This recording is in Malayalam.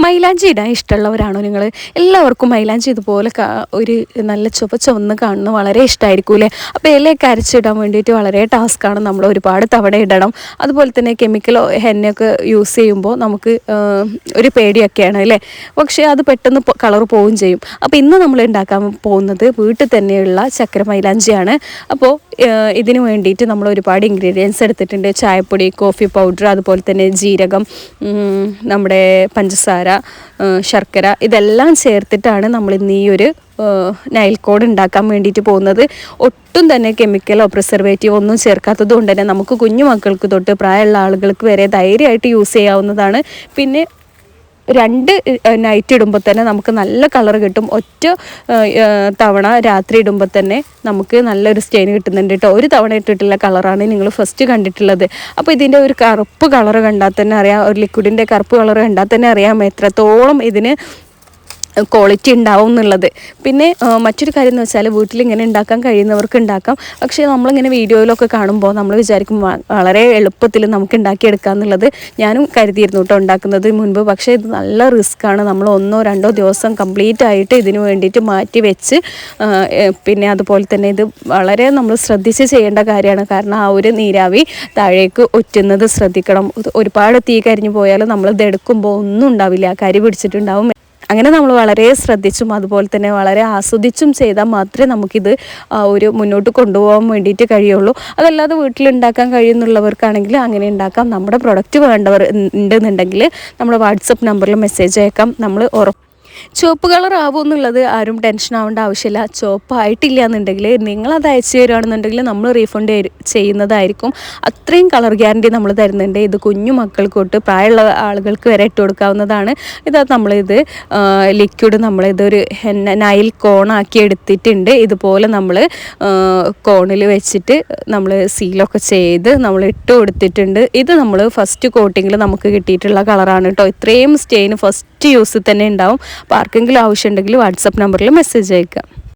മൈലാഞ്ചി ഇടാൻ ഇഷ്ടമുള്ളവരാണോ നിങ്ങൾ? എല്ലാവർക്കും മൈലാഞ്ചി ഇതുപോലെ ഒരു നല്ല ചുവന്ന് കാണുന്നത് വളരെ ഇഷ്ടമായിരിക്കും അല്ലേ? അപ്പോൾ ഇലയൊക്കെ അരച്ചിടാൻ വേണ്ടിയിട്ട് വളരെ ടാസ്ക്കാണ്. നമ്മൾ ഒരുപാട് തവണ ഇടണം. അതുപോലെ തന്നെ കെമിക്കലോ എണ്ണയൊക്കെ യൂസ് ചെയ്യുമ്പോൾ നമുക്ക് ഒരു പേടിയൊക്കെയാണ് അല്ലേ? പക്ഷേ അത് പെട്ടെന്ന് കളർ പോവുകയും ചെയ്യും. അപ്പോൾ ഇന്ന് നമ്മൾ ഉണ്ടാക്കാൻ പോകുന്നത് വീട്ടിൽ തന്നെയുള്ള ചക്കര മൈലാഞ്ചിയാണ്. അപ്പോൾ ഇതിന് വേണ്ടിയിട്ട് നമ്മൾ ഒരുപാട് ഇൻഗ്രീഡിയൻസ് എടുത്തിട്ടുണ്ട്. ചായപ്പൊടി, കോഫി പൗഡർ, അതുപോലെ തന്നെ ജീരകം, നമ്മുടെ പഞ്ചസാര, ശർക്കര, ഇതെല്ലാം ചേർത്തിട്ടാണ് നമ്മൾ ഇന്ന് ഈ ഒരു നൈൽ കോഡ് ഉണ്ടാക്കാൻ വേണ്ടിയിട്ട് പോകുന്നത്. ഒട്ടും തന്നെ കെമിക്കലോ പ്രിസർവേറ്റീവോ ഒന്നും ചേർക്കാത്തത് കൊണ്ട് തന്നെ നമുക്ക് കുഞ്ഞു മക്കൾക്ക് തൊട്ട് പ്രായമുള്ള ആളുകൾക്ക് വരെ ധൈര്യമായിട്ട് യൂസ് ചെയ്യാവുന്നതാണ്. പിന്നെ 2 നൈറ്റ് ഇടുമ്പോൾ തന്നെ നമുക്ക് നല്ല കളർ കിട്ടും. ഒറ്റ തവണ രാത്രി ഇടുമ്പോൾ തന്നെ നമുക്ക് നല്ലൊരു സ്റ്റെയിൻ കിട്ടുന്നുണ്ട് കേട്ടോ. ഒരു തവണ ഇട്ടിട്ടുള്ള കളറാണ് നിങ്ങൾ ഫസ്റ്റ് കണ്ടിട്ടുള്ളത്. അപ്പോൾ ഇതിൻ്റെ ഒരു കറുപ്പ് കളർ കണ്ടാൽ തന്നെ അറിയാം, ഒരു ലിക്വിഡിൻ്റെ കറുപ്പ് കളർ കണ്ടാൽ തന്നെ അറിയാം എത്രത്തോളം ഇതിന് ക്വാളിറ്റി ഉണ്ടാവും എന്നുള്ളത്. പിന്നെ മറ്റൊരു കാര്യം എന്ന് വെച്ചാൽ വീട്ടിലിങ്ങനെ ഉണ്ടാക്കാൻ കഴിയുന്നവർക്ക് ഉണ്ടാക്കാം. പക്ഷേ നമ്മളിങ്ങനെ വീഡിയോയിലൊക്കെ കാണുമ്പോൾ നമ്മൾ വിചാരിക്കും വളരെ എളുപ്പത്തിൽ നമുക്ക് ഉണ്ടാക്കിയെടുക്കാം എന്നുള്ളത്. ഞാനും കരുതിയിരുന്നു കേട്ടോ ഉണ്ടാക്കുന്നത് മുൻപ്. പക്ഷേ ഇത് നല്ല റിസ്ക്കാണ്. നമ്മൾ 1-2 ദിവസം കംപ്ലീറ്റ് ആയിട്ട് ഇതിന് വേണ്ടിയിട്ട് മാറ്റി വെച്ച്, പിന്നെ അതുപോലെ തന്നെ ഇത് വളരെ നമ്മൾ ശ്രദ്ധിച്ച് ചെയ്യേണ്ട കാര്യമാണ്. കാരണം ആ ഒരു നീരാവി താഴേക്ക് ഒറ്റുന്നത് ശ്രദ്ധിക്കണം. ഒരുപാട് തീ കരിഞ്ഞു പോയാൽ നമ്മളിത് എടുക്കുമ്പോൾ ഒന്നും ഉണ്ടാവില്ല, കരി പിടിച്ചിട്ടുണ്ടാവും. അങ്ങനെ നമ്മൾ വളരെ ശ്രദ്ധിച്ചും അതുപോലെ തന്നെ വളരെ ആസ്വദിച്ചും ചെയ്താൽ മാത്രമേ നമുക്കിത് ഒരു മുന്നോട്ട് കൊണ്ടുപോകാൻ വേണ്ടിയിട്ട് കഴിയുള്ളൂ. അതല്ലാതെ വീട്ടിലുണ്ടാക്കാൻ കഴിയുന്നുള്ളവർക്കാണെങ്കിൽ അങ്ങനെ ഉണ്ടാക്കാം. നമ്മുടെ പ്രൊഡക്റ്റ് വേണ്ടവർ ഉണ്ടെന്നുണ്ടെങ്കിൽ നമ്മുടെ വാട്സപ്പ് നമ്പറിൽ മെസ്സേജ് അയക്കാം. നമ്മൾ ചുവപ്പ് കളർ ആവുമെന്നുള്ളത് ആരും ടെൻഷൻ ആവേണ്ട ആവശ്യമില്ല. ചുവപ്പായിട്ടില്ല എന്നുണ്ടെങ്കിൽ നിങ്ങളത് അയച്ചു തരുകയാണെന്നുണ്ടെങ്കിൽ നമ്മൾ റീഫണ്ട് ചെയ്യുന്നതായിരിക്കും. അത്രയും കളർ ഗ്യാരണ്ടി നമ്മൾ തരുന്നുണ്ട്. ഇത് കുഞ്ഞു മക്കൾക്ക് തൊട്ട് പ്രായമുള്ള ആളുകൾക്ക് വരെ ഇട്ട് കൊടുക്കാവുന്നതാണ്. ഇതാ നമ്മളിത് ലിക്വിഡ് നമ്മളിതൊരു നൈൽ കോണാക്കി എടുത്തിട്ടുണ്ട്. ഇതുപോലെ നമ്മൾ കോണിൽ വെച്ചിട്ട് നമ്മൾ സീലൊക്കെ ചെയ്ത് നമ്മൾ ഇട്ട് കൊടുത്തിട്ടുണ്ട്. ഇത് നമ്മൾ ഫസ്റ്റ് കോട്ടിങ്ങിൽ നമുക്ക് കിട്ടിയിട്ടുള്ള കളറാണ് കേട്ടോ. ഇത്രയും സ്റ്റെയിൻ ഫസ്റ്റ് യൂസിൽ തന്നെ ഉണ്ടാവും. അപ്പോൾ ആർക്കെങ്കിലും ആവശ്യമുണ്ടെങ്കിൽ വാട്സപ്പ് നമ്പറിൽ മെസ്സേജ് അയക്കാം.